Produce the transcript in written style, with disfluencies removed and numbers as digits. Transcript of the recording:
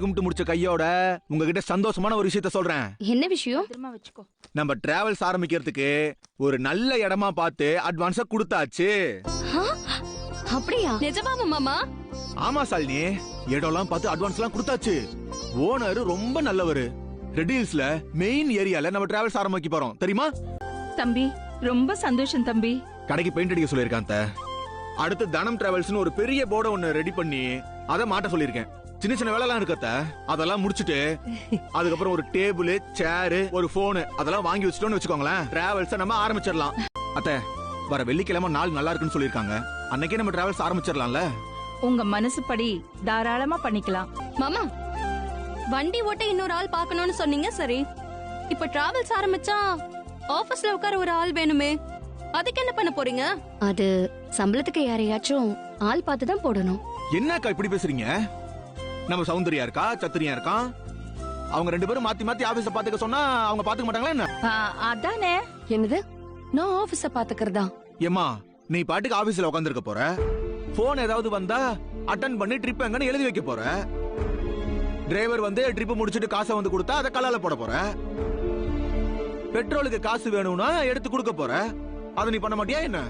கும்பிட்டு முடிச்ச கையோட உங்ககிட்ட சந்தோஷமான ஒரு விஷயத்த சொல்றேன். என்ன விஷயம்? நம்ம டிராவல்ஸ் ஆரம்பிக்கிறதுக்கு ஒரு நல்ல இடமா பார்த்து அட்வான்ஸா கொடுத்தாச்சு. அப்படியா? நிஜமாமா மாமா? ஆமா சாலினி, இடம்லாம் பார்த்து அட்வான்ஸ்லாம் கொடுத்தாச்சு. ஓனர் ரொம்ப நல்லவரு. ரெட் ஹில்ஸ்ல மெயின் ஏரியால நம்ம டிராவல்ஸ் ஆரம்பிக்க போறோம், தெரியுமா? தம்பி ரொம்ப சந்தோஷம் தம்பி. கடைக்கு பெயிண்ட் அடிக்க சொல்லியிருக்கான். அடுத்து தனம் டிராவல்ஸ்னு ஒரு பெரிய போர்டை ஒன்னு ரெடி பண்ணி அதை மாட்ட சொல்லியிருக்கேன். சின்ன சின்ன வேலை எல்லாம் இருக்கத்த, அதெல்லாம் முடிச்சுட்டு அதுக்கப்புறம் ஒரு டேபிள், சேரு, ஒரு போனு அதெல்லாம் வாங்கி வச்சுட்டோம்னு வச்சுக்கோங்களேன், டிராவல்ஸ நம்ம ஆரம்பிச்சிடலாம். அத்த, வர வெள்ளிக்கிழமை நாள் நல்லா இருக்குன்னு சொல்லியிருக்காங்க. அன்னைக்கே நம்ம டிராவல்ஸ் ஆரம்பிச்சிடலாம்ல? உங்க மனசுப்படி தாராளமா பண்ணிக்கலாம். மாமா, வண்டி ஓட்ட இன்னொரு ஆள் பாக்கணும்னு சொன்னீங்க, சரி. இப்ப டிராவல்ஸ் ஆரம்பிச்சா ஆபீஸ்ல உட்கார ஒரு ஆள் வேணுமே, அதுக்கு என்ன பண்ண போறீங்க? அது சம்பளத்துக்கு யாரையாச்சும் ஆள் பார்த்து தான் போடணும். என்னக்கா இப்படி பேசுறீங்க? நம்ம சௌந்தர்யா இருக்கா, சத்திரியா இருக்கான், அவங்க ரெண்டு பேரும் மாத்தி மாத்தி ஆபீஸ பாத்துக்க சொன்னா அவங்க பாத்துக்க மாட்டாங்களா என்ன? அதானே. என்னது, நான் ஆபீஸ பாத்துக்கிறதா? ஏமா, நீ பாட்டுக்கு ஆபீஸ்ல உட்காந்துருக்க போற, போன் ஏதாவது வந்தா அட்டன் பண்ணி ட்ரிப் எங்கன்னு எழுதி வைக்க போற, டிரைவர் வந்து ட்ரிப் முடிச்சிட்டு காசை வந்து கொடுத்தா அதை கல்லால போட போற, பெட்ரோலுக்கு காசு வேணும்னா எடுத்து கொடுக்க போற, அதை நீ பண்ண மாட்டியா என்ன?